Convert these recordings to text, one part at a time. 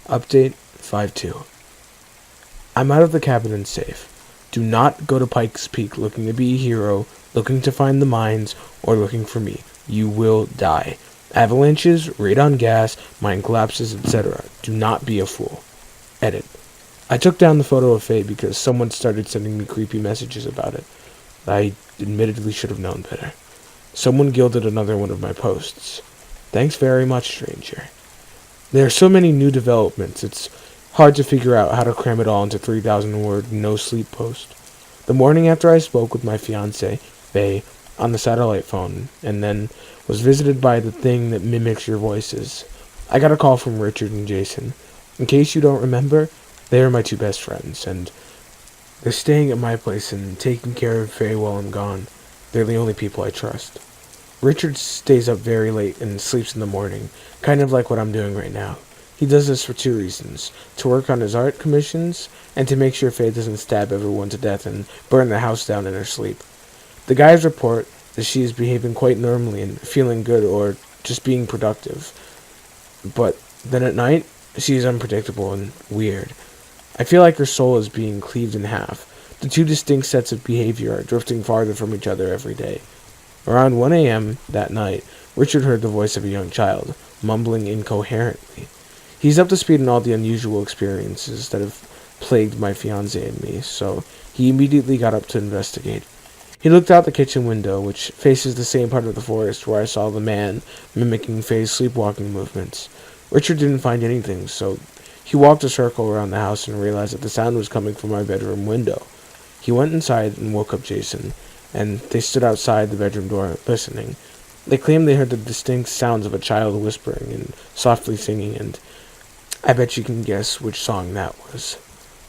Update 5.2. I'm out of the cabin and safe. Do not go to Pike's Peak looking to be a hero, looking to find the mines, or looking for me. You will die. Avalanches, radon gas, mine collapses, etc. Do not be a fool. Edit. I took down the photo of Faye because someone started sending me creepy messages about it. I admittedly should have known better. Someone gilded another one of my posts. Thanks very much, stranger. There are so many new developments, it's hard to figure out how to cram it all into 3,000-word no-sleep post. The morning after I spoke with my fiancée, Faye, on the satellite phone, and then was visited by the thing that mimics your voices, I got a call from Richard and Jason. In case you don't remember, they are my two best friends, and they're staying at my place and taking care of Faye while I'm gone. They're the only people I trust. Richard stays up very late and sleeps in the morning, kind of like what I'm doing right now. He does this for two reasons: to work on his art commissions, and to make sure Faye doesn't stab everyone to death and burn the house down in her sleep. The guys report that she is behaving quite normally and feeling good or just being productive. But then at night, she is unpredictable and weird. I feel like her soul is being cleaved in half. The two distinct sets of behavior are drifting farther from each other every day. Around 1 a.m. that night, Richard heard the voice of a young child, mumbling incoherently. He's up to speed on all the unusual experiences that have plagued my fiancée and me, so he immediately got up to investigate. He looked out the kitchen window, which faces the same part of the forest where I saw the man mimicking Faye's sleepwalking movements. Richard didn't find anything, so he walked a circle around the house and realized that the sound was coming from my bedroom window. He went inside and woke up Jason, and they stood outside the bedroom door, listening. They claimed they heard the distinct sounds of a child whispering and softly singing, and I bet you can guess which song that was.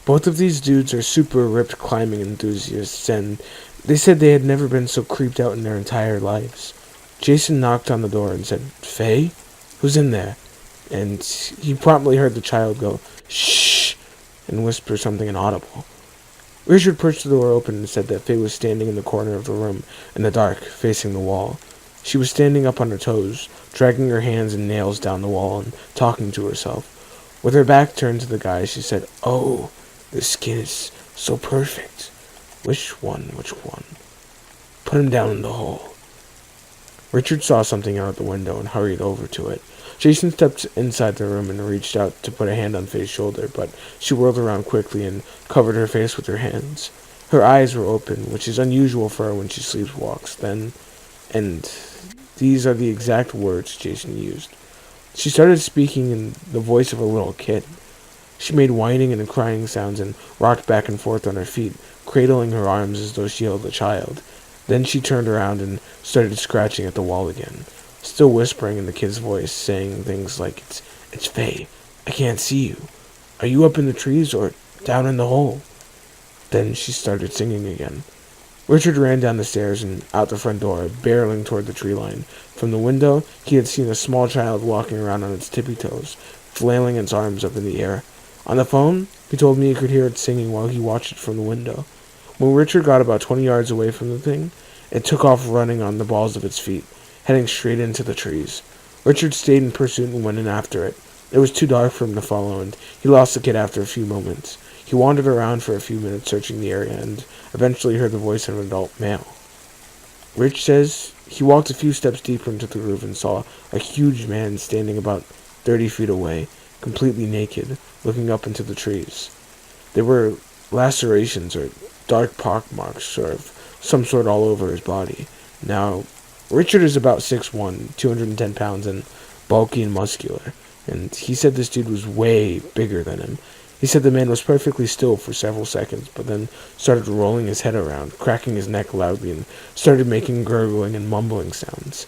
Both of these dudes are super ripped climbing enthusiasts, and they said they had never been so creeped out in their entire lives. Jason knocked on the door and said, "Faye? Who's in there?" And he promptly heard the child go, "Shh," and whisper something inaudible. Richard pushed the door open and said that Faye was standing in the corner of the room, in the dark, facing the wall. She was standing up on her toes, dragging her hands and nails down the wall and talking to herself. With her back turned to the guy, she said, "Oh, the skin is so perfect." Which one? Put him down in the hole." Richard saw something out of the window and hurried over to it. Jason stepped inside the room and reached out to put a hand on Faye's shoulder, but she whirled around quickly and covered her face with her hands. Her eyes were open, which is unusual for her when she sleepwalks. Then, and these are the exact words Jason used, she started speaking in the voice of a little kid. She made whining and crying sounds and rocked back and forth on her feet, cradling her arms as though she held a child. Then she turned around and started scratching at the wall again, still whispering in the kid's voice, saying things like, It's Faye. I can't see you. Are you up in the trees or down in the hole?" Then she started singing again. Richard ran down the stairs and out the front door, barreling toward the tree line. From the window, he had seen a small child walking around on its tippy toes, flailing its arms up in the air. On the phone, he told me he could hear it singing while he watched it from the window. When Richard got about 20 yards away from the thing, it took off running on the balls of its feet, heading straight into the trees. Richard stayed in pursuit and went in after it. It was too dark for him to follow, and he lost the kid after a few moments. He wandered around for a few minutes searching the area, and eventually heard the voice of an adult male. Rich says he walked a few steps deeper into the groove and saw a huge man standing about 30 feet away, completely naked, looking up into the trees. There were lacerations or dark pock marks of some sort all over his body. Now, Richard is about 6'1", 210 pounds, and bulky and muscular, and he said this dude was way bigger than him. He said the man was perfectly still for several seconds, but then started rolling his head around, cracking his neck loudly, and started making gurgling and mumbling sounds.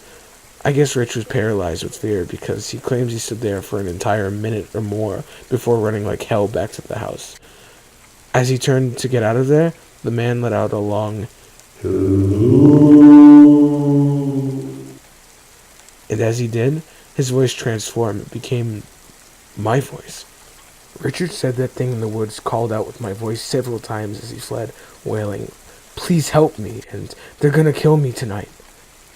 I guess Rich was paralyzed with fear because he claims he stood there for an entire minute or more before running like hell back to the house. As he turned to get out of there, the man let out a long and as he did, his voice transformed. It became my voice. Richard said that thing in the woods called out with my voice several times as he fled, wailing, "Please help me, and they're gonna kill me tonight."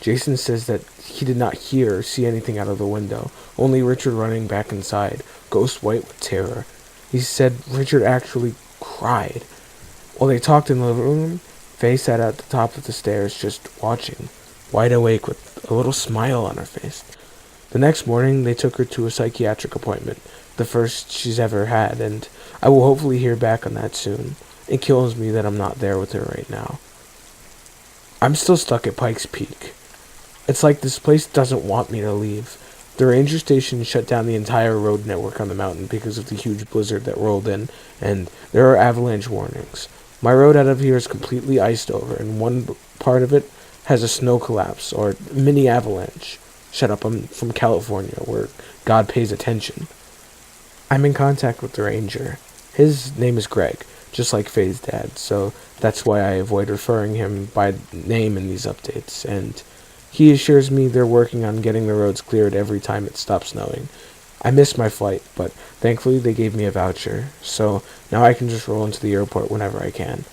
Jason says that he did not hear or see anything out of the window, only Richard running back inside, ghost white with terror. He said Richard actually cried. While they talked in the living room, Faye sat at the top of the stairs just watching, wide awake with a little smile on her face. The next morning, they took her to a psychiatric appointment, the first she's ever had, and I will hopefully hear back on that soon. It kills me that I'm not there with her right now. I'm still stuck at Pikes Peak. It's like this place doesn't want me to leave. The ranger station shut down the entire road network on the mountain because of the huge blizzard that rolled in, and there are avalanche warnings. My road out of here is completely iced over, and one part of it has a snow collapse, or mini avalanche. Shut up, I'm from California, where God pays attention. I'm in contact with the ranger. His name is Greg, just like Faye's dad, so that's why I avoid referring him by name in these updates, and he assures me they're working on getting the roads cleared every time it stops snowing. I missed my flight, but thankfully they gave me a voucher, so now I can just roll into the airport whenever I can.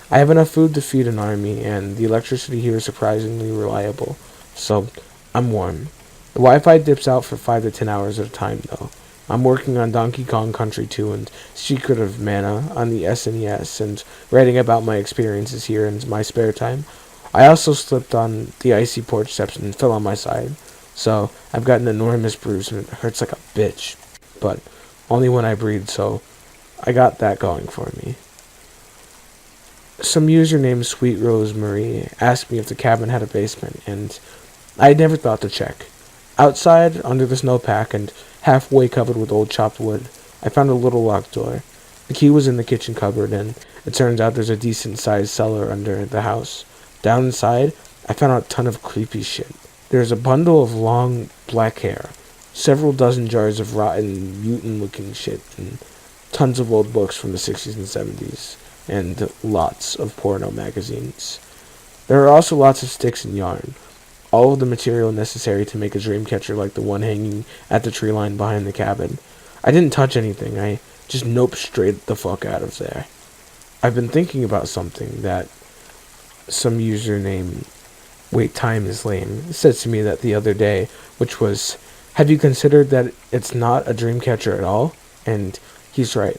I have enough food to feed an army, and the electricity here is surprisingly reliable, so I'm warm. The Wi-Fi dips out for 5 to 10 hours at a time, though. I'm working on Donkey Kong Country 2 and Secret of Mana on the SNES, and writing about my experiences here in my spare time. I also slipped on the icy porch steps and fell on my side, so I've got an enormous bruise and it hurts like a bitch, but only when I breathe, so I got that going for me. Some user named Sweet Rose Marie asked me if the cabin had a basement, and I had never thought to check. Outside, under the snowpack and halfway covered with old chopped wood, I found a little locked door. The key was in the kitchen cupboard, and it turns out there's a decent-sized cellar under the house. Down inside, I found a ton of creepy shit. There's a bundle of long black hair, several dozen jars of rotten, mutant-looking shit, and tons of old books from the 60s and 70s, and lots of porno magazines. There are also lots of sticks and yarn, all of the material necessary to make a dream catcher like the one hanging at the tree line behind the cabin. I didn't touch anything, I just noped straight the fuck out of there. I've been thinking about something that some username, Wait Time is Lame, said to me that the other day, which was, have you considered that it's not a dream catcher at all? And he's right.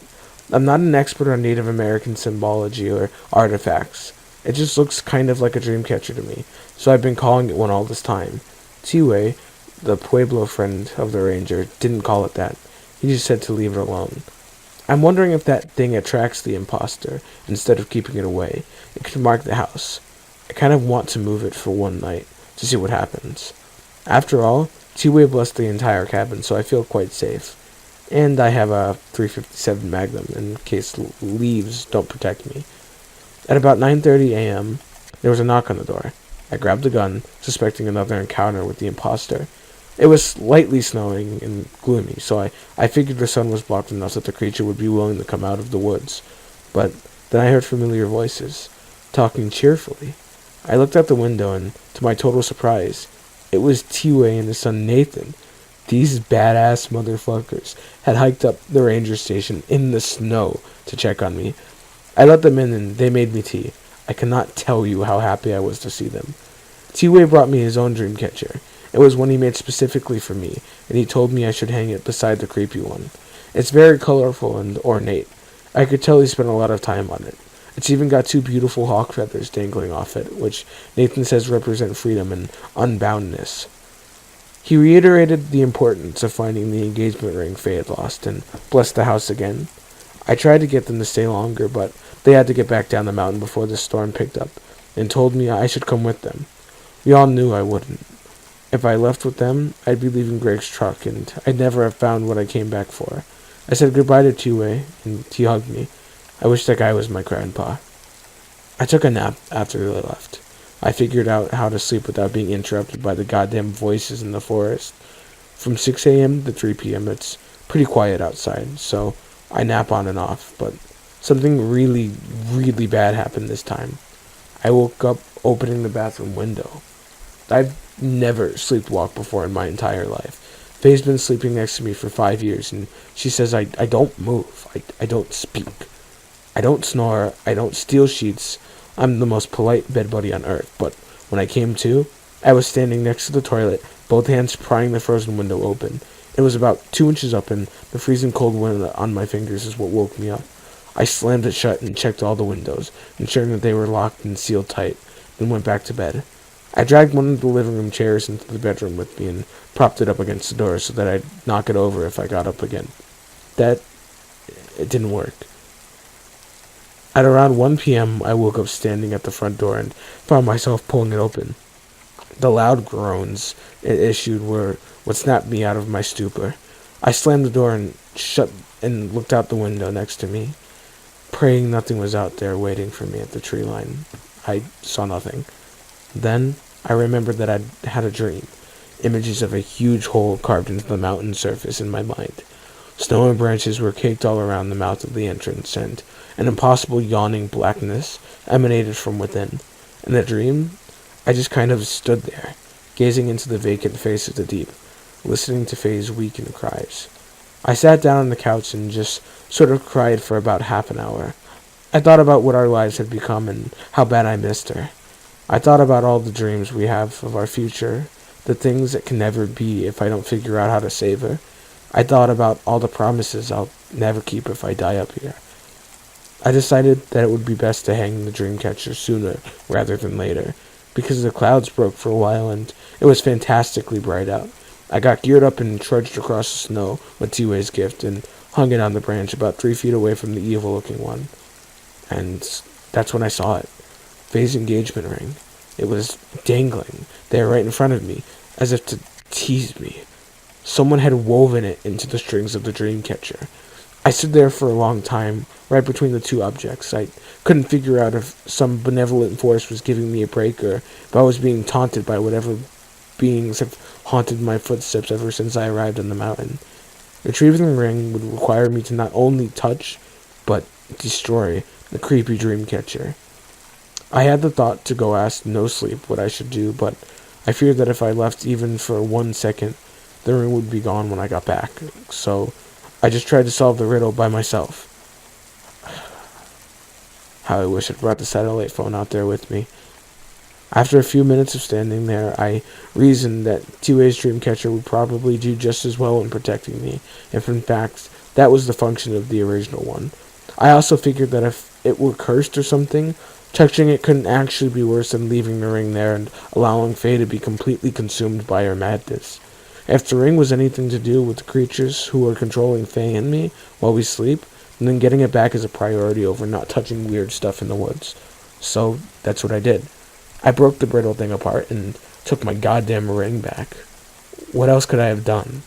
I'm not an expert on Native American symbology or artifacts. It just looks kind of like a dream catcher to me, so I've been calling it one all this time. T-Way, the Pueblo friend of the ranger, didn't call it that. He just said to leave it alone. I'm wondering if that thing attracts the imposter, instead of keeping it away. It could mark the house. I kind of want to move it for one night, to see what happens. After all, T-Way blessed the entire cabin, so I feel quite safe. And I have a .357 Magnum, in case leaves don't protect me. At about 9:30 a.m., there was a knock on the door. I grabbed the gun, suspecting another encounter with the imposter. It was slightly snowing and gloomy, so I figured the sun was blocked enough that the creature would be willing to come out of the woods. But then I heard familiar voices, talking cheerfully. I looked out the window, and to my total surprise, it was T-Way and his son Nathan. These badass motherfuckers had hiked up the ranger station in the snow to check on me. I let them in, and they made me tea. I cannot tell you how happy I was to see them. T-Way brought me his own dream catcher. It was one he made specifically for me, and he told me I should hang it beside the creepy one. It's very colorful and ornate. I could tell he spent a lot of time on it. It's even got 2 beautiful hawk feathers dangling off it, which Nathan says represent freedom and unboundness. He reiterated the importance of finding the engagement ring Faye had lost, and blessed the house again. I tried to get them to stay longer, but they had to get back down the mountain before the storm picked up, and told me I should come with them. We all knew I wouldn't. If I left with them, I'd be leaving Greg's truck, and I'd never have found what I came back for. I said goodbye to T-Way, and he hugged me. I wish that guy was my grandpa. I took a nap after they left. I figured out how to sleep without being interrupted by the goddamn voices in the forest. From 6 a.m. to 3 p.m., it's pretty quiet outside, so I nap on and off, but something really, really bad happened this time. I woke up opening the bathroom window. I've never sleepwalked before in my entire life. Faye's been sleeping next to me for 5 years, and she says I don't move, I don't speak. I don't snore, I don't steal sheets. I'm the most polite bed buddy on earth, but when I came to, I was standing next to the toilet, both hands prying the frozen window open. It was about 2 inches up, and the freezing cold wind on my fingers is what woke me up. I slammed it shut and checked all the windows, ensuring that they were locked and sealed tight, then went back to bed. I dragged one of the living room chairs into the bedroom with me and propped it up against the door so that I'd knock it over if I got up again. It didn't work. At around 1 p.m., I woke up standing at the front door and found myself pulling it open. The loud groans it issued were what snapped me out of my stupor. I slammed the door and shut and looked out the window next to me, praying nothing was out there waiting for me at the tree line. I saw nothing. Then I remembered that I'd had a dream. Images of a huge hole carved into the mountain surface in my mind. Snow and branches were caked all around the mouth of the entrance, and an impossible yawning blackness emanated from within. In the dream, I just kind of stood there, gazing into the vacant face of the deep, listening to Faye's weakened cries. I sat down on the couch and just sort of cried for about half an hour. I thought about what our lives had become and how bad I missed her. I thought about all the dreams we have of our future, the things that can never be if I don't figure out how to save her. I thought about all the promises I'll never keep if I die up here. I decided that it would be best to hang the dream catcher sooner rather than later, because the clouds broke for a while and it was fantastically bright out. I got geared up and trudged across the snow with T-Way's gift and hung it on the branch about 3 feet away from the evil-looking one. And that's when I saw it. Faye's engagement ring. It was dangling there right in front of me, as if to tease me. Someone had woven it into the strings of the dream catcher. I stood there for a long time, right between the two objects. I couldn't figure out if some benevolent force was giving me a break, or if I was being taunted by whatever beings have haunted my footsteps ever since I arrived on the mountain. Retrieving the ring would require me to not only touch, but destroy the creepy dream catcher. I had the thought to go ask No Sleep what I should do, but I feared that if I left even for 1 second, the ring would be gone when I got back, so I just tried to solve the riddle by myself. How I wish I'd brought the satellite phone out there with me. After a few minutes of standing there, I reasoned that T-Way's dreamcatcher would probably do just as well in protecting me, if in fact that was the function of the original one. I also figured that if it were cursed or something, touching it couldn't actually be worse than leaving the ring there and allowing Faye to be completely consumed by her madness. If the ring was anything to do with the creatures who are controlling Faye and me while we sleep, then getting it back is a priority over not touching weird stuff in the woods. So that's what I did. I broke the brittle thing apart and took my goddamn ring back. What else could I have done?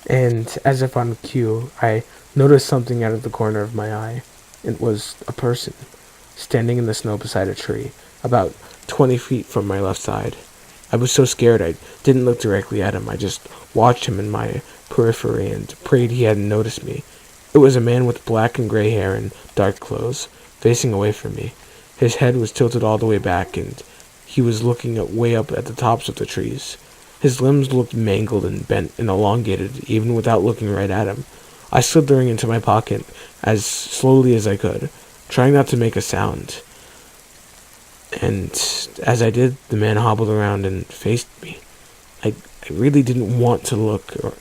And as if on cue, I noticed something out of the corner of my eye. It was a person, standing in the snow beside a tree, about 20 feet from my left side. I was so scared I didn't look directly at him. I just watched him in my periphery and prayed he hadn't noticed me. It was a man with black and gray hair and dark clothes, facing away from me. His head was tilted all the way back, and he was looking way up at the tops of the trees. His limbs looked mangled and bent and elongated, even without looking right at him. I slid the ring into my pocket as slowly as I could, trying not to make a sound. And as I did, the man hobbled around and faced me. I really didn't want to look, or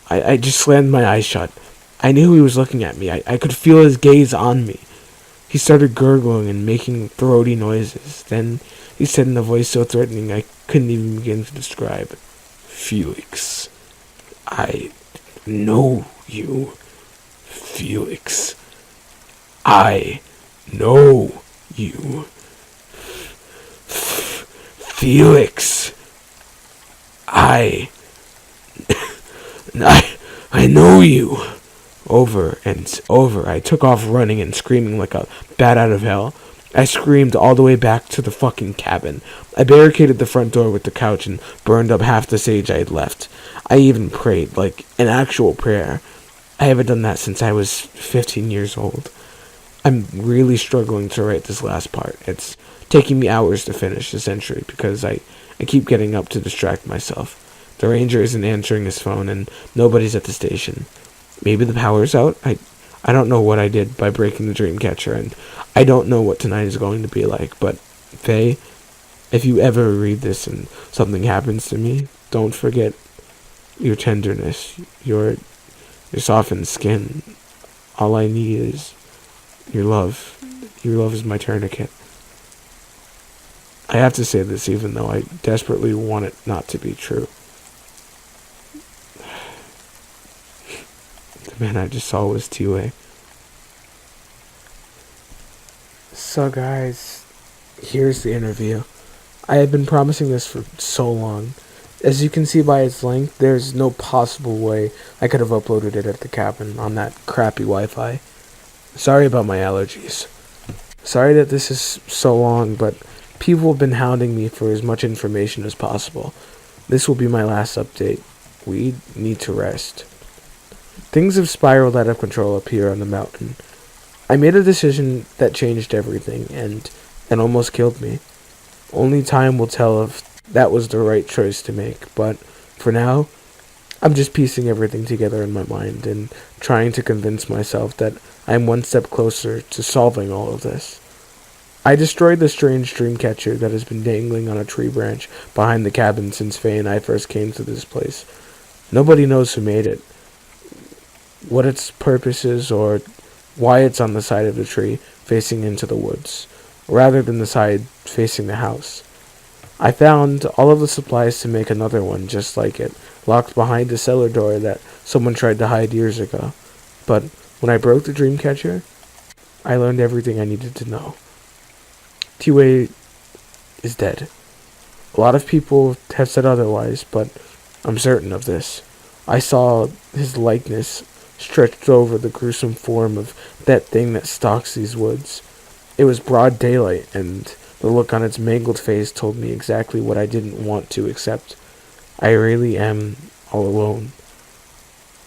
I just slammed my eyes shut. I knew he was looking at me. I could feel his gaze on me. He started gurgling and making throaty noises. Then he said in a voice so threatening I couldn't even begin to describe. "Felix, I know you. Felix, I know you. Felix, I know you." Over and over, I took off running and screaming like a bat out of hell. I screamed all the way back to the fucking cabin. I barricaded the front door with the couch and burned up half the sage I had left. I even prayed, like an actual prayer. I haven't done that since I was 15 years old. I'm really struggling to write this last part. It's taking me hours to finish this entry because I keep getting up to distract myself. The ranger isn't answering his phone and nobody's at the station. Maybe the power's out? I don't know what I did by breaking the dream catcher, and I don't know what tonight is going to be like, but Faye, if you ever read this and something happens to me, don't forget your tenderness, your softened skin. All I need is your love. Your love is my tourniquet. I have to say this even though I desperately want it not to be true. The man I just saw was T-Way. So guys, here's the interview. I have been promising this for so long. As you can see by its length, there's no possible way I could have uploaded it at the cabin on that crappy Wi-Fi. Sorry about my allergies. Sorry that this is so long, but people have been hounding me for as much information as possible. This will be my last update. We need to rest. Things have spiraled out of control up here on the mountain. I made a decision that changed everything and almost killed me. Only time will tell if that was the right choice to make, but for now, I'm just piecing everything together in my mind and trying to convince myself that I'm one step closer to solving all of this. I destroyed the strange dream catcher that has been dangling on a tree branch behind the cabin since Faye and I first came to this place. Nobody knows who made it, what its purpose is, or why it's on the side of the tree facing into the woods, rather than the side facing the house. I found all of the supplies to make another one just like it, locked behind a cellar door that someone tried to hide years ago. But when I broke the dream catcher, I learned everything I needed to know. T-Way is dead. A lot of people have said otherwise, but I'm certain of this. I saw his likeness stretched over the gruesome form of that thing that stalks these woods. It was broad daylight, and the look on its mangled face told me exactly what I didn't want to accept. I really am all alone.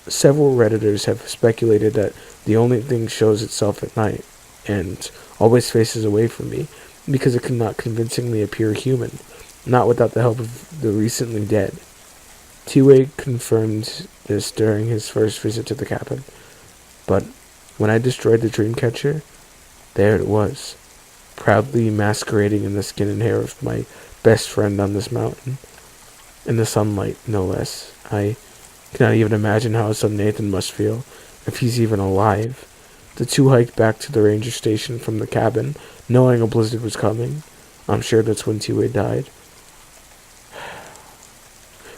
Several Redditors have speculated that the only thing shows itself at night, and always faces away from me, because it cannot convincingly appear human, not without the help of the recently dead. T-Way confirmed this during his first visit to the cabin, but when I destroyed the dream catcher, there it was, proudly masquerading in the skin and hair of my best friend on this mountain. In the sunlight, no less. I cannot even imagine how his son Nathan must feel, if he's even alive. The two hiked back to the ranger station from the cabin, knowing a blizzard was coming. I'm sure that's when T-Way died.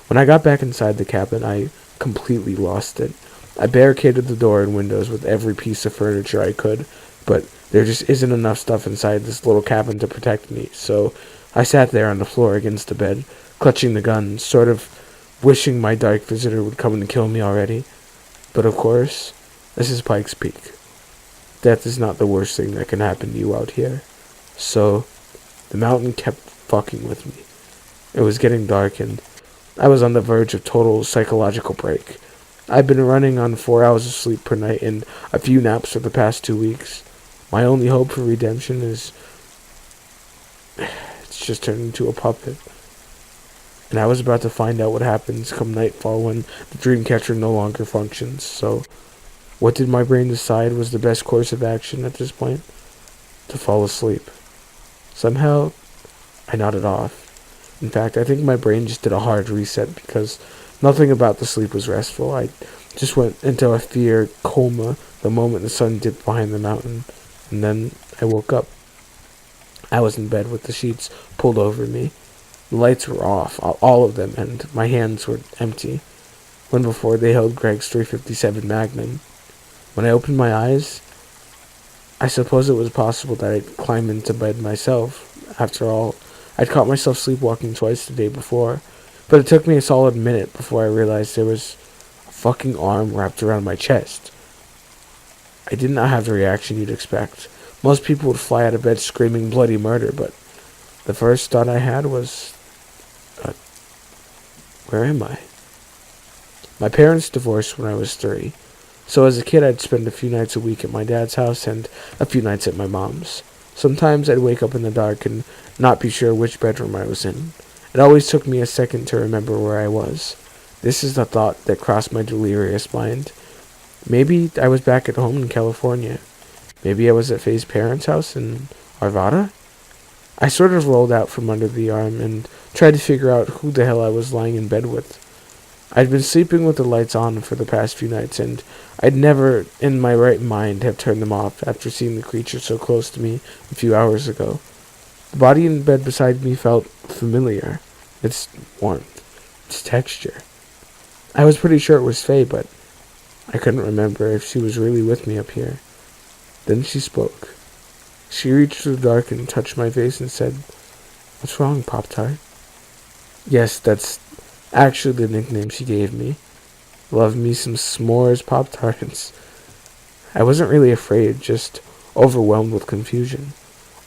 When I got back inside the cabin, I completely lost it. I barricaded the door and windows with every piece of furniture I could, but there just isn't enough stuff inside this little cabin to protect me, so I sat there on the floor against the bed, clutching the gun, sort of wishing my dark visitor would come and kill me already. But of course, this is Pikes Peak. Death is not the worst thing that can happen to you out here. So, the mountain kept fucking with me. It was getting dark and I was on the verge of total psychological break. I've been running on 4 hours of sleep per night and a few naps for the past 2 weeks. My only hope for redemption is it's just turned into a puppet. And I was about to find out what happens come nightfall when the dreamcatcher no longer functions. So, what did my brain decide was the best course of action at this point? To fall asleep. Somehow, I nodded off. In fact, I think my brain just did a hard reset because nothing about the sleep was restful. I just went into a fear coma the moment the sun dipped behind the mountain, and then I woke up. I was in bed with the sheets pulled over me. The lights were off, all of them, and my hands were empty. When before they held Greg's .357 Magnum. When I opened my eyes, I suppose it was possible that I'd climb into bed myself. After all, I'd caught myself sleepwalking twice the day before, but it took me a solid minute before I realized there was a fucking arm wrapped around my chest. I did not have the reaction you'd expect. Most people would fly out of bed screaming bloody murder, but the first thought I had was, where am I? My parents divorced when I was 3, so as a kid I'd spend a few nights a week at my dad's house and a few nights at my mom's. Sometimes I'd wake up in the dark and not be sure which bedroom I was in. It always took me a second to remember where I was. This is the thought that crossed my delirious mind. Maybe I was back at home in California. Maybe I was at Faye's parents' house in Arvada? I sort of rolled out from under the arm and tried to figure out who the hell I was lying in bed with. I'd been sleeping with the lights on for the past few nights, and I'd never in my right mind have turned them off after seeing the creature so close to me a few hours ago. The body in bed beside me felt familiar. Its warmth, its texture. I was pretty sure it was Faye, but I couldn't remember if she was really with me up here. Then she spoke. She reached through the dark and touched my face and said, "What's wrong, Pop-Tart?" Yes, that's actually the nickname she gave me. Love me some s'mores Pop-Tarts. I wasn't really afraid, just overwhelmed with confusion.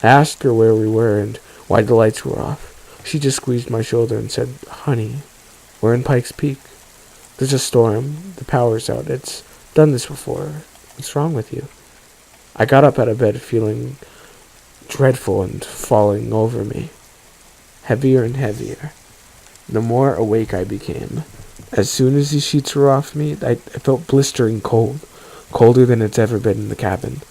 I asked her where we were and why the lights were off. She just squeezed my shoulder and said, "Honey, we're in Pikes Peak. There's a storm. The power's out. It's done this before. What's wrong with you?" I got up out of bed feeling dreadful and falling over me. Heavier and heavier. The more awake I became. As soon as the sheets were off me, I felt blistering cold. Colder than it's ever been in the cabin.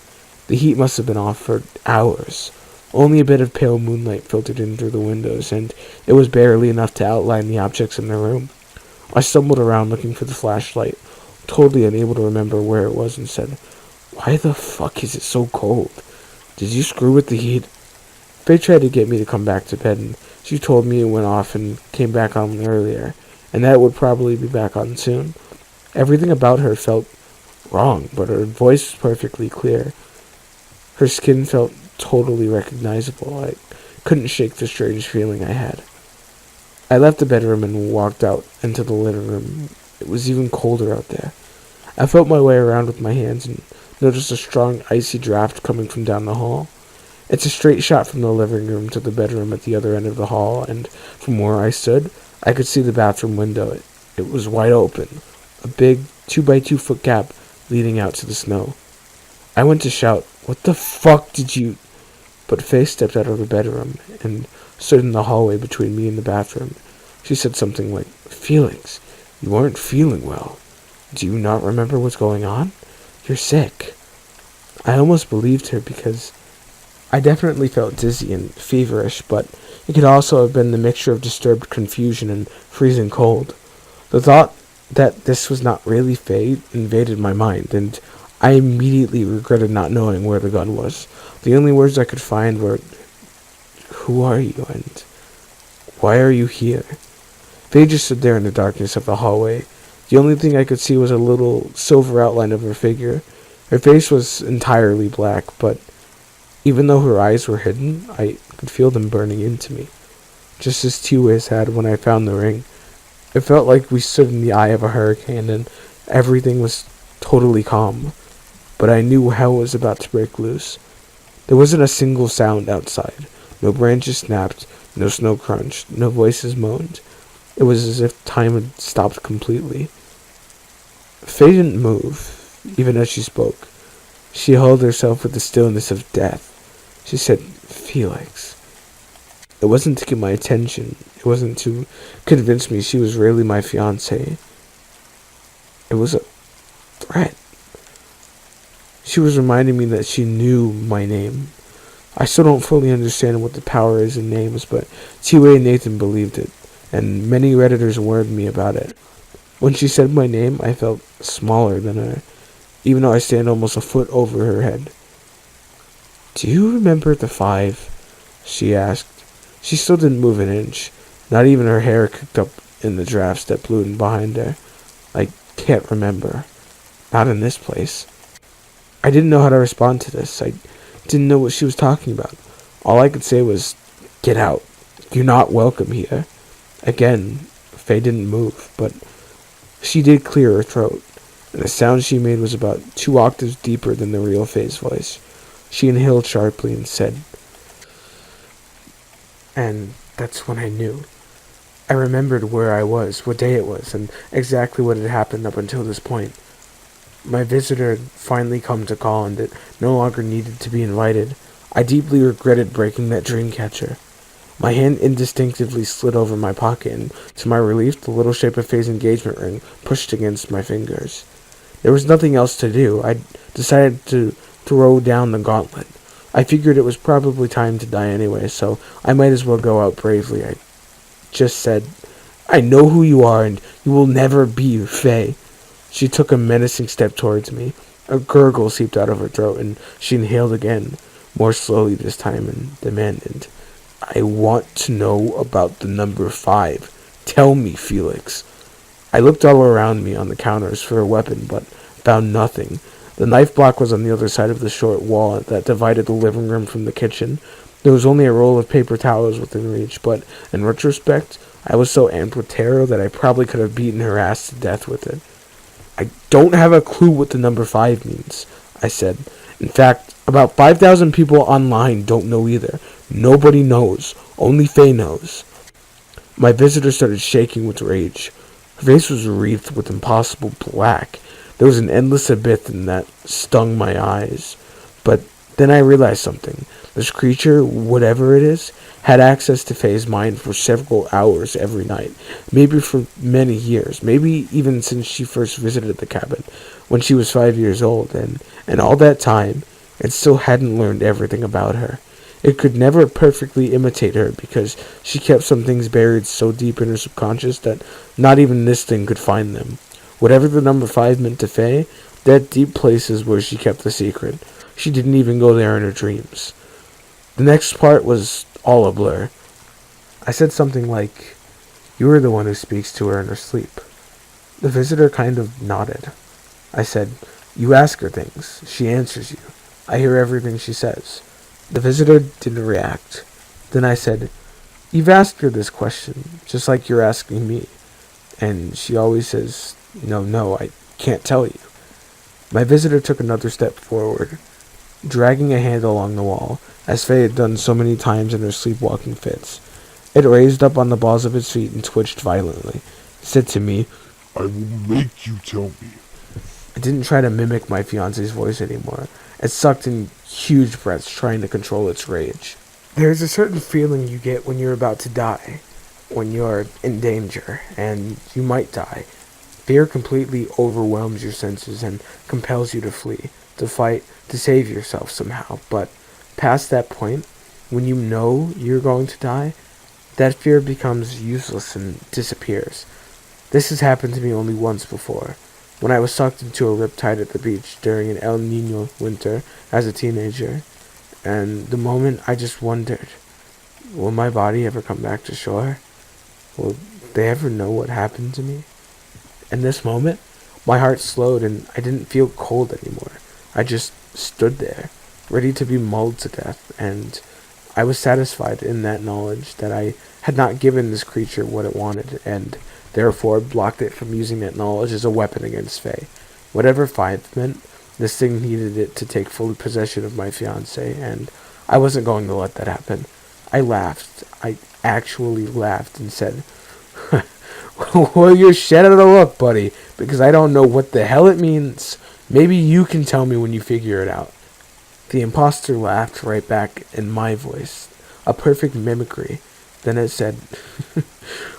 The heat must have been off for hours. Only a bit of pale moonlight filtered in through the windows, and it was barely enough to outline the objects in the room. I stumbled around looking for the flashlight, totally unable to remember where it was, and said, "Why the fuck is it so cold? Did you screw with the heat?" Faye tried to get me to come back to bed, and she told me it went off and came back on earlier, and that it would probably be back on soon. Everything about her felt wrong, but her voice was perfectly clear. Her skin felt totally recognizable. I couldn't shake the strange feeling I had. I left the bedroom and walked out into the living room. It was even colder out there. I felt my way around with my hands and noticed a strong, icy draft coming from down the hall. It's a straight shot from the living room to the bedroom at the other end of the hall, and from where I stood, I could see the bathroom window. It was wide open, a big 2-by-2-foot gap leading out to the snow. I went to shout, "What the fuck did you—" But Faye stepped out of the bedroom and stood in the hallway between me and the bathroom. She said something like, "Felix, you aren't feeling well. Do you not remember what's going on? You're sick." I almost believed her because I definitely felt dizzy and feverish, but it could also have been the mixture of disturbed confusion and freezing cold. The thought that this was not really Faye invaded my mind, and I immediately regretted not knowing where the gun was. The only words I could find were, "Who are you, and why are you here?" Faye just stood there in the darkness of the hallway. The only thing I could see was a little silver outline of her figure. Her face was entirely black, but even though her eyes were hidden, I could feel them burning into me, just as T-Wiz had when I found the ring. It felt like we stood in the eye of a hurricane, and everything was totally calm, but I knew hell was about to break loose. There wasn't a single sound outside. No branches snapped, no snow crunched, no voices moaned. It was as if time had stopped completely. Faye didn't move, even as she spoke. She held herself with the stillness of death. She said, "Felix." It wasn't to get my attention. It wasn't to convince me she was really my fiancé. It was a threat. She was reminding me that she knew my name. I still don't fully understand what the power is in names, but T-Way and Nathan believed it, and many Redditors warned me about it. When she said my name, I felt smaller than her, even though I stand almost a foot over her head. "Do you remember the 5? She asked. She still didn't move an inch, not even her hair kicked up in the drafts that blew in behind her. "I can't remember. Not in this place." I didn't know how to respond to this. I didn't know what she was talking about. All I could say was, "Get out. You're not welcome here." Again, Faye didn't move, but she did clear her throat, and the sound she made was about 2 octaves deeper than the real Faye's voice. She inhaled sharply and said, and that's when I knew. I remembered where I was, what day it was, and exactly what had happened up until this point. My visitor had finally come to call, and it no longer needed to be invited. I deeply regretted breaking that dream catcher. My hand instinctively slid over my pocket, and to my relief, the little shape of Faye's engagement ring pushed against my fingers. There was nothing else to do. I decided to throw down the gauntlet. I figured it was probably time to die anyway, so I might as well go out bravely. I just said, I know who you are, and you will never be Faye. She took a menacing step towards me. A gurgle seeped out of her throat, and she inhaled again, more slowly this time, and demanded, I want to know about the number 5. Tell me, Felix. I looked all around me on the counters for a weapon, but found nothing. The knife block was on the other side of the short wall that divided the living room from the kitchen. There was only a roll of paper towels within reach, but in retrospect, I was so amped with terror that I probably could have beaten her ass to death with it. I don't have a clue what the number 5 means, I said. In fact, about 5,000 people online don't know either. Nobody knows. Only Faye knows. My visitor started shaking with rage. Her face was wreathed with impossible black. There was an endless abyss in that stung my eyes. But then I realized something. This creature, whatever it is, had access to Faye's mind for several hours every night. Maybe for many years. Maybe even since she first visited the cabin, when she was 5 years old. And all that time, it still hadn't learned everything about her. It could never perfectly imitate her because she kept some things buried so deep in her subconscious that not even this thing could find them. Whatever the number 5 meant to Faye, that deep place is where she kept the secret. She didn't even go there in her dreams. The next part was all a blur. I said something like, you are the one who speaks to her in her sleep. The visitor kind of nodded. I said, you ask her things. She answers you. I hear everything she says. The visitor didn't react. Then I said, you've asked her this question, just like you're asking me. And she always says, no, I can't tell you. My visitor took another step forward, dragging a hand along the wall, as Faye had done so many times in her sleepwalking fits. It raised up on the balls of its feet and twitched violently. It said to me, I will make you tell me. I didn't try to mimic my fiance's voice anymore. It sucked in huge breaths, trying to control its rage. There's a certain feeling you get when you're about to die, when you're in danger, and you might die. Fear completely overwhelms your senses and compels you to flee, to fight, to save yourself somehow. But past that point, when you know you're going to die, that fear becomes useless and disappears. This has happened to me only once before, when I was sucked into a riptide at the beach during an El Nino winter as a teenager. And the moment I just wondered, will my body ever come back to shore? Will they ever know what happened to me? In this moment, my heart slowed and I didn't feel cold anymore. I just stood there, ready to be mauled to death, and I was satisfied in that knowledge that I had not given this creature what it wanted, and therefore blocked it from using that knowledge as a weapon against Faye. Whatever 5 meant, this thing needed it to take full possession of my fiancée, and I wasn't going to let that happen. I laughed. I actually laughed and said, well, you're shed out of the look, buddy, because I don't know what the hell it means. Maybe you can tell me when you figure it out. The imposter laughed right back in my voice, a perfect mimicry. Then it said,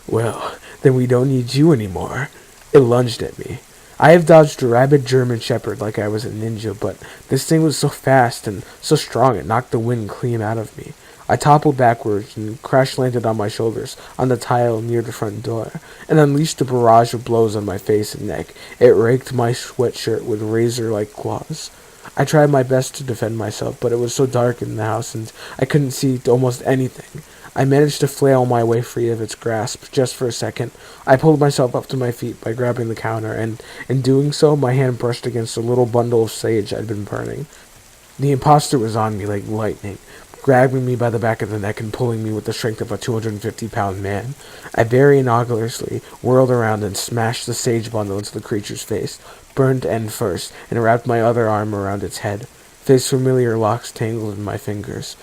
well, then we don't need you anymore. It lunged at me. I have dodged a rabid German shepherd like I was a ninja, but this thing was so fast and so strong it knocked the wind clean out of me. I toppled backwards and crash-landed on my shoulders on the tile near the front door, and unleashed a barrage of blows on my face and neck. It raked my sweatshirt with razor-like claws. I tried my best to defend myself, but it was so dark in the house and I couldn't see almost anything. I managed to flail my way free of its grasp just for a second. I pulled myself up to my feet by grabbing the counter, and in doing so, my hand brushed against a little bundle of sage I'd been burning. The imposter was on me like lightning, grabbing me by the back of the neck and pulling me with the strength of a 250-pound man. I very innocuously whirled around and smashed the sage bundle into the creature's face, burned end first, and wrapped my other arm around its head. Faye's familiar locks tangled in my fingers.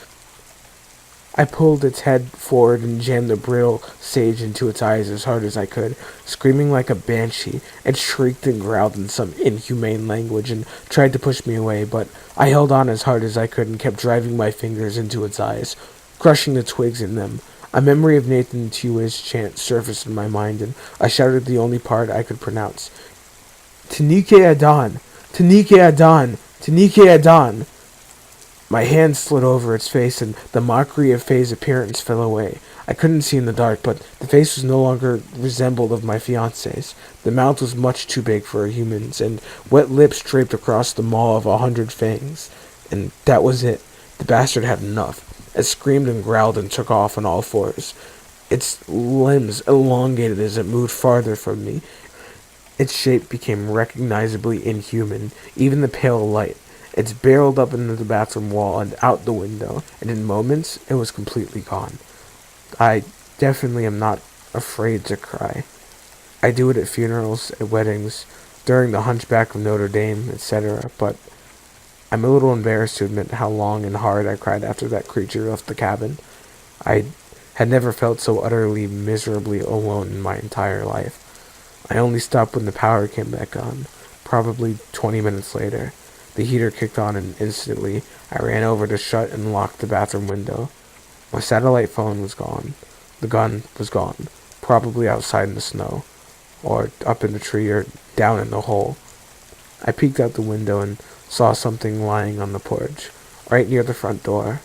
I pulled its head forward and jammed the brittle sage into its eyes as hard as I could. Screaming like a banshee, it shrieked and growled in some inhumane language and tried to push me away, but I held on as hard as I could and kept driving my fingers into its eyes, crushing the twigs in them. A memory of Nathan Tui's chant surfaced in my mind, and I shouted the only part I could pronounce. Tanike Adon! Tanike Adon! Tanike Adon! My hand slid over its face, and the mockery of Faye's appearance fell away. I couldn't see in the dark, but the face was no longer resembled of my fiance's. The mouth was much too big for a human's, and wet lips draped across the maw of 100 fangs. And that was it. The bastard had enough. It screamed and growled and took off on all fours. Its limbs elongated as it moved farther from me. Its shape became recognizably inhuman, even the pale light. It's barreled up into the bathroom wall and out the window, and in moments it was completely gone. I definitely am not afraid to cry. I do it at funerals, at weddings, during the Hunchback of Notre Dame, etc., but I'm a little embarrassed to admit how long and hard I cried after that creature left the cabin. I had never felt so utterly miserably alone in my entire life. I only stopped when the power came back on, probably 20 minutes later. The heater kicked on and instantly I ran over to shut and lock the bathroom window. My satellite phone was gone. The gun was gone, probably outside in the snow, or up in the tree or down in the hole. I peeked out the window and saw something lying on the porch, right near the front door.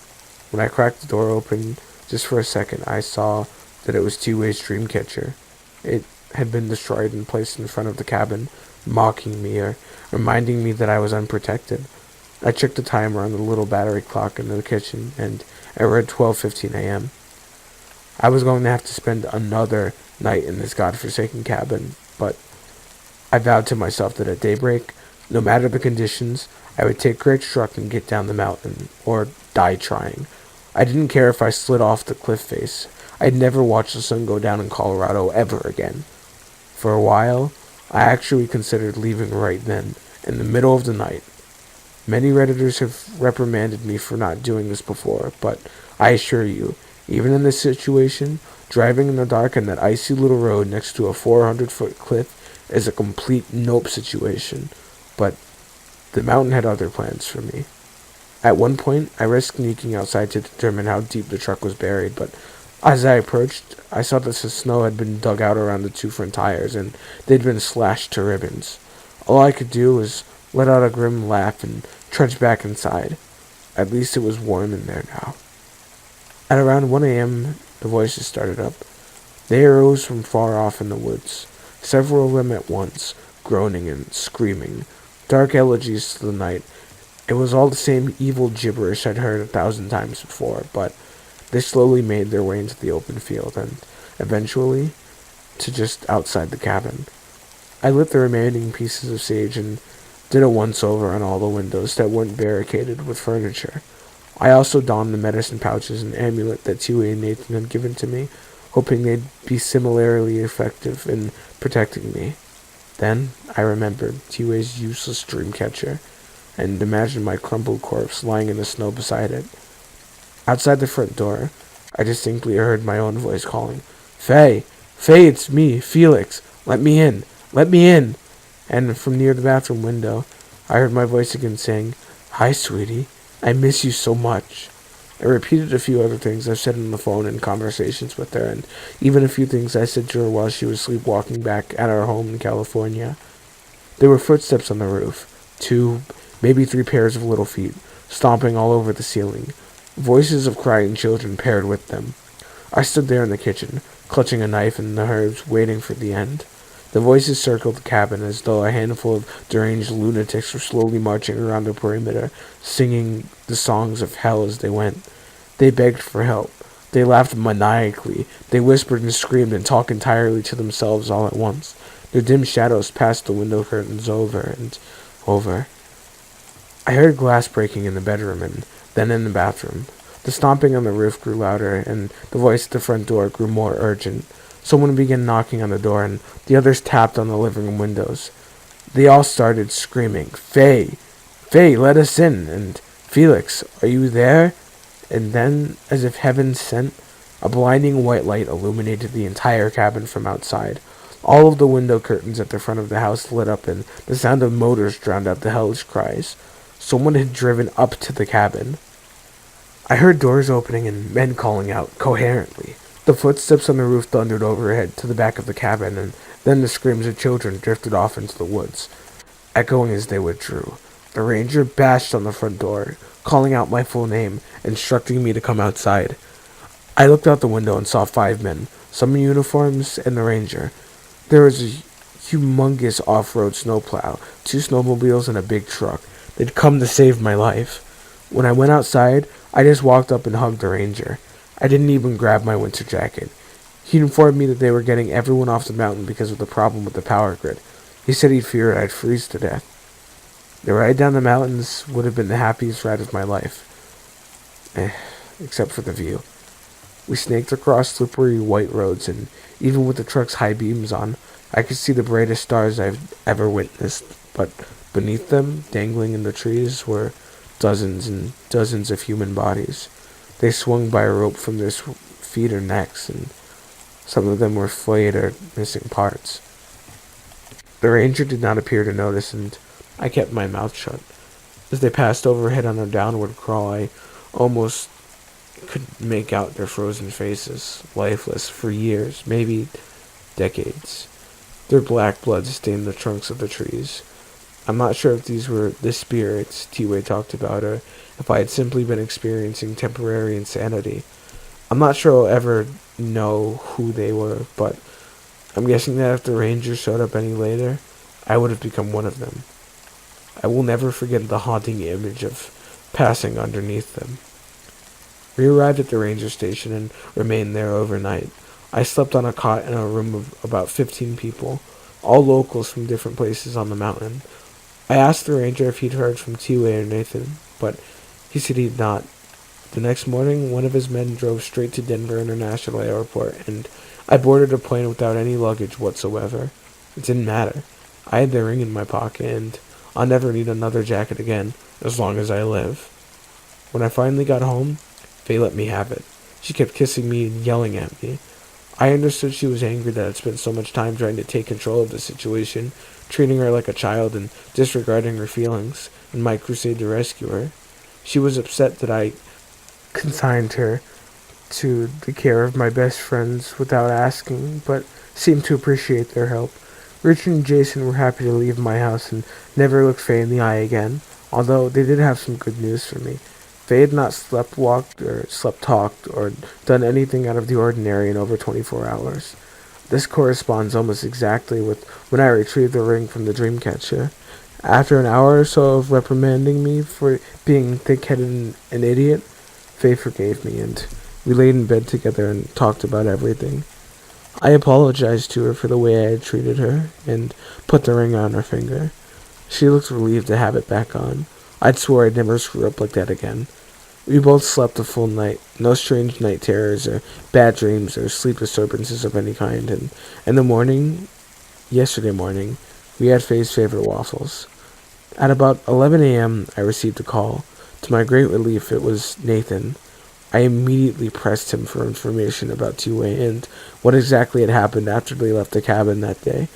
When I cracked the door open, just for a second, I saw that it was Two-Way's dream catcher. It had been destroyed and placed in front of the cabin, mocking me or reminding me that I was unprotected. I checked the timer on the little battery clock in the kitchen, and it read 12:15 a.m. I was going to have to spend another night in this godforsaken cabin, but I vowed to myself that at daybreak, no matter the conditions, I would take Greg's truck and get down the mountain, or die trying. I didn't care if I slid off the cliff face. I'd never watch the sun go down in Colorado ever again. For a while, I actually considered leaving right then, in the middle of the night. Many Redditors have reprimanded me for not doing this before, but I assure you, even in this situation, driving in the dark on that icy little road next to a 400-foot cliff is a complete nope situation. But the mountain had other plans for me. At one point, I risked sneaking outside to determine how deep the truck was buried, but as I approached, I saw that the snow had been dug out around the two front tires, and they'd been slashed to ribbons. All I could do was let out a grim laugh and trudge back inside. At least it was warm in there now. At around 1 a.m., the voices started up. They arose from far off in the woods, several of them at once, groaning and screaming, dark elegies to the night. It was all the same evil gibberish I'd heard 1,000 times before, but they slowly made their way into the open field, and eventually to just outside the cabin. I lit the remaining pieces of sage and did a once-over on all the windows that weren't barricaded with furniture. I also donned the medicine pouches and amulet that Two-Way and Nathan had given to me, hoping they'd be similarly effective in protecting me. Then I remembered Two-Way's useless dream catcher, and imagined my crumpled corpse lying in the snow beside it. Outside the front door, I distinctly heard my own voice calling, "Faye! Faye, it's me, Felix! Let me in! Let me in!" And from near the bathroom window, I heard my voice again saying, "Hi, sweetie. I miss you so much." I repeated a few other things I've said on the phone in conversations with her, and even a few things I said to her while she was sleepwalking back at our home in California. There were footsteps on the roof, 2, maybe 3 pairs of little feet, stomping all over the ceiling, voices of crying children paired with them. I stood there in the kitchen, clutching a knife and the herbs, waiting for the end. The voices circled the cabin as though a handful of deranged lunatics were slowly marching around the perimeter, singing the songs of hell as they went. They begged for help. They laughed maniacally. They whispered and screamed and talked entirely to themselves all at once. Their dim shadows passed the window curtains over and over. I heard glass breaking in the bedroom and then in the bathroom. The stomping on the roof grew louder, and the voice at the front door grew more urgent. Someone began knocking on the door, and the others tapped on the living room windows. They all started screaming, "Faye! Faye, let us in!" and "Felix, are you there?" And then, as if heaven sent, a blinding white light illuminated the entire cabin from outside. All of the window curtains at the front of the house lit up, and the sound of motors drowned out the hellish cries. Someone had driven up to the cabin. I heard doors opening and men calling out coherently. The footsteps on the roof thundered overhead to the back of the cabin, and then the screams of children drifted off into the woods, echoing as they withdrew. The ranger bashed on the front door, calling out my full name, instructing me to come outside. I looked out the window and saw 5 men, some in uniforms, and the ranger. There was a humongous off-road snowplow, 2 snowmobiles, and a big truck. They'd come to save my life. When I went outside, I just walked up and hugged the ranger. I didn't even grab my winter jacket. He informed me that they were getting everyone off the mountain because of the problem with the power grid. He said he feared I'd freeze to death. The ride down the mountains would have been the happiest ride of my life. Except for the view. We snaked across slippery white roads, and even with the truck's high beams on, I could see the brightest stars I've ever witnessed. But beneath them, dangling in the trees, were dozens and dozens of human bodies. They swung by a rope from their feet or necks, and some of them were flayed or missing parts. The ranger did not appear to notice, and I kept my mouth shut. As they passed overhead on a downward crawl, I almost could make out their frozen faces, lifeless for years, maybe decades. Their black blood stained the trunks of the trees. I'm not sure if these were the spirits T-Way talked about, or if I had simply been experiencing temporary insanity. I'm not sure I'll ever know who they were, but I'm guessing that if the Rangers showed up any later, I would have become one of them. I will never forget the haunting image of passing underneath them. We arrived at the ranger station and remained there overnight. I slept on a cot in a room of about 15 people, all locals from different places on the mountain. I asked the ranger if he'd heard from T-Way or Nathan, but he said he'd not. The next morning, one of his men drove straight to Denver International Airport, and I boarded a plane without any luggage whatsoever. It didn't matter. I had the ring in my pocket, and I'll never need another jacket again, as long as I live. When I finally got home, Faye let me have it. She kept kissing me and yelling at me. I understood she was angry that I'd spent so much time trying to take control of the situation, treating her like a child and disregarding her feelings in my crusade to rescue her. She was upset that I consigned her to the care of my best friends without asking, but seemed to appreciate their help. Richard and Jason were happy to leave my house and never look Faye in the eye again, although they did have some good news for me. Faye had not slept-walked or slept-talked or done anything out of the ordinary in over 24 hours. This corresponds almost exactly with when I retrieved the ring from the dreamcatcher. After an hour or so of reprimanding me for being thick-headed and an idiot, Faye forgave me, and we laid in bed together and talked about everything. I apologized to her for the way I had treated her, and put the ring on her finger. She looked relieved to have it back on. I'd swore I'd never screw up like that again. We both slept a full night, no strange night terrors or bad dreams or sleep disturbances of any kind, and in the morning, yesterday morning, we had Faye's favorite waffles. At about 11 a.m., I received a call. To my great relief, it was Nathan. I immediately pressed him for information about T-Way and what exactly had happened after they left the cabin that day.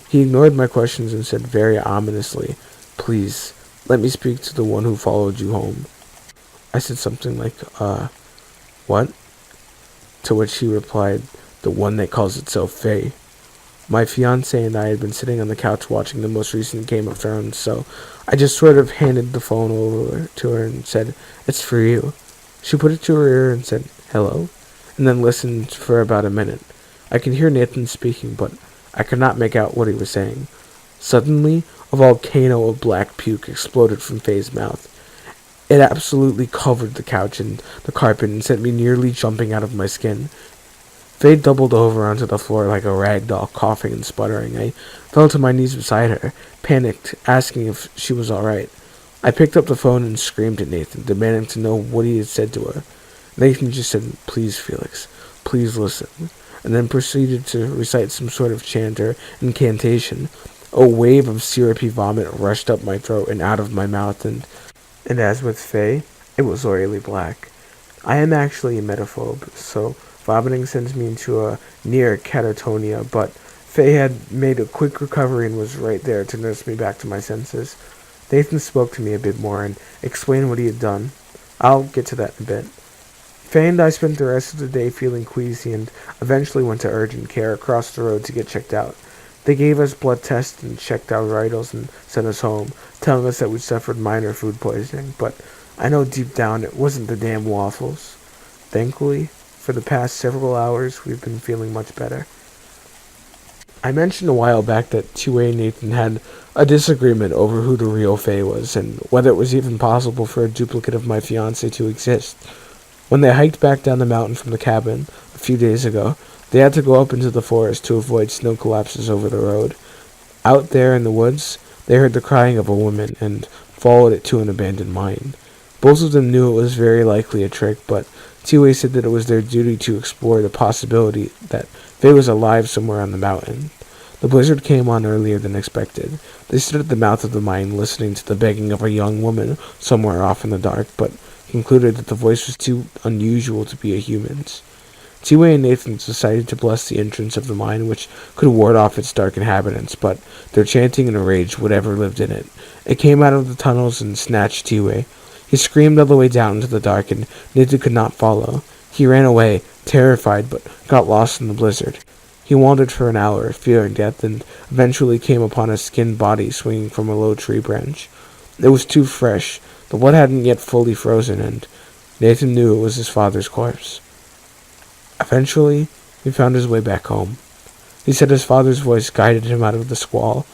He ignored my questions and said very ominously, "Please, let me speak to the one who followed you home." I said something like, what? To which he replied, "The one that calls itself Faye." My fiancée and I had been sitting on the couch watching the most recent Game of Thrones, so I just sort of handed the phone over to her and said, "It's for you." She put it to her ear and said, "Hello," and then listened for about a minute. I could hear Nathan speaking, but I could not make out what he was saying. Suddenly, a volcano of black puke exploded from Faye's mouth. It absolutely covered the couch and the carpet and sent me nearly jumping out of my skin. Faye doubled over onto the floor like a rag doll, coughing and sputtering. I fell to my knees beside her, panicked, asking if she was all right. I picked up the phone and screamed at Nathan, demanding to know what he had said to her. Nathan just said, "Please, Felix, please listen," and then proceeded to recite some sort of chant or incantation. A wave of syrupy vomit rushed up my throat and out of my mouth, and as with Faye, it was oily black. I am actually a emetophobe, so vomiting sends me into a near catatonia, but Faye had made a quick recovery and was right there to nurse me back to my senses. Nathan spoke to me a bit more and explained what he had done. I'll get to that in a bit. Faye and I spent the rest of the day feeling queasy and eventually went to urgent care across the road to get checked out. They gave us blood tests and checked our vitals and sent us home, telling us that we'd suffered minor food poisoning, but I know deep down it wasn't the damn waffles. Thankfully, For the past several hours, we've been feeling much better. I mentioned a while back that Getaway and Nathan had a disagreement over who the real Faye was, and whether it was even possible for a duplicate of my fiancée to exist. When they hiked back down the mountain from the cabin a few days ago, they had to go up into the forest to avoid snow collapses over the road. Out there in the woods, they heard the crying of a woman and followed it to an abandoned mine. Both of them knew it was very likely a trick, but Getaway said that it was their duty to explore the possibility that Faye was alive somewhere on the mountain. The blizzard came on earlier than expected. They stood at the mouth of the mine listening to the begging of a young woman somewhere off in the dark, but concluded that the voice was too unusual to be a human's. Getaway and Nathan decided to bless the entrance of the mine, which could ward off its dark inhabitants, but their chanting enraged whatever lived in it. It came out of the tunnels and snatched Getaway. He screamed all the way down into the dark, and Nathan could not follow. He ran away, terrified, but got lost in the blizzard. He wandered for an hour, fearing death, and eventually came upon a skinned body swinging from a low tree branch. It was too fresh. The blood hadn't yet fully frozen, and Nathan knew it was his father's corpse. Eventually, he found his way back home. He said his father's voice guided him out of the squall.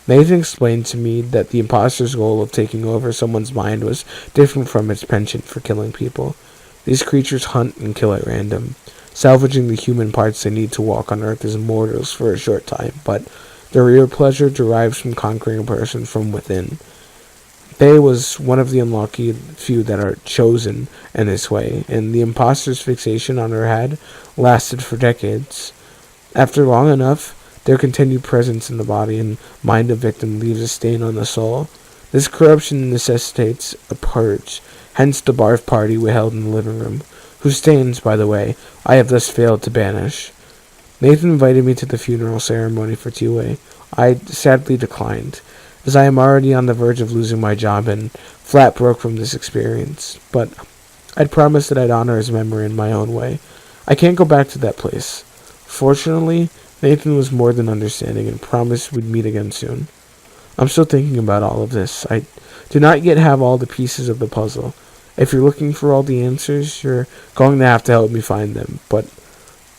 Nathan explained to me that the imposter's goal of taking over someone's mind was different from its penchant for killing people. These creatures hunt and kill at random, salvaging the human parts they need to walk on Earth as mortals for a short time, but their real pleasure derives from conquering a person from within. Faye was one of the unlucky few that are chosen in this way, and the imposter's fixation on her head lasted for decades. After long enough, their continued presence in the body and mind of victim leaves a stain on the soul. This corruption necessitates a purge, hence the barf party we held in the living room, whose stains, by the way, I have thus failed to banish. Nathan invited me to the funeral ceremony for Getaway. I sadly declined, as I am already on the verge of losing my job and flat broke from this experience, but I'd promised that I'd honor his memory in my own way. I can't go back to that place. Fortunately, Nathan was more than understanding and promised we'd meet again soon. I'm still thinking about all of this. I do not yet have all the pieces of the puzzle. If you're looking for all the answers, you're going to have to help me find them, but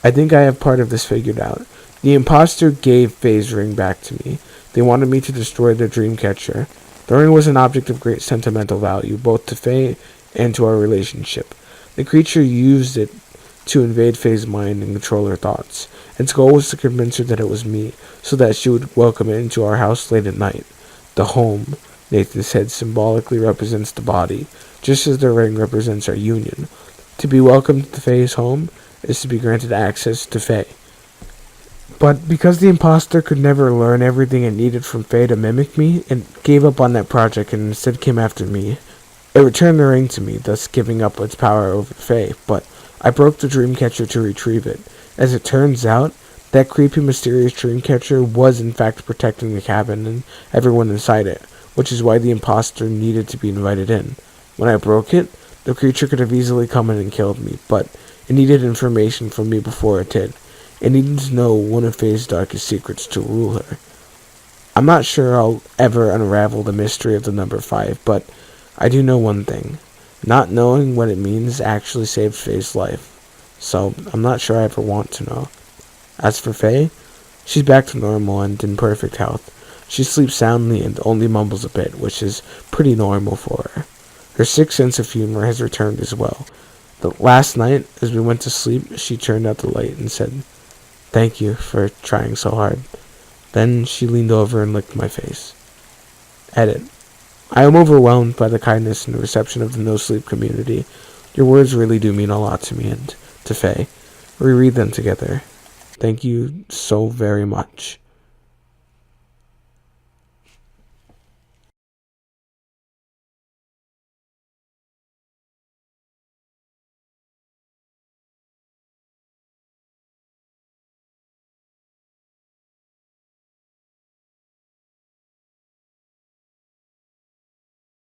I think I have part of this figured out. The imposter gave Faye's ring back to me. They wanted me to destroy their dream catcher. The ring was an object of great sentimental value, both to Faye and to our relationship. The creature used it to invade Faye's mind and control her thoughts. Its goal was to convince her that it was me, so that she would welcome it into our house late at night. The home, Nathan said, symbolically represents the body, just as the ring represents our union. To be welcomed to Faye's home is to be granted access to Faye. But because the imposter could never learn everything it needed from Faye to mimic me, it gave up on that project and instead came after me. It returned the ring to me, thus giving up its power over Faye, but I broke the dreamcatcher to retrieve it. As it turns out, that creepy, mysterious dreamcatcher was in fact protecting the cabin and everyone inside it, which is why the imposter needed to be invited in. When I broke it, the creature could have easily come in and killed me, but it needed information from me before it did. It needed to know one of Faye's darkest secrets to rule her. I'm not sure I'll ever unravel the mystery of the number 5, but I do know one thing. Not knowing what it means actually saved Faye's life, so I'm not sure I ever want to know. As for Faye, she's back to normal and in perfect health. She sleeps soundly and only mumbles a bit, which is pretty normal for her. Her sick sense of humor has returned as well. But last night, as we went to sleep, she turned out the light and said, "Thank you for trying so hard." Then she leaned over and licked my face. Edit. I am overwhelmed by the kindness and reception of the no-sleep community. Your words really do mean a lot to me and to Faye. We read them together. Thank you so very much.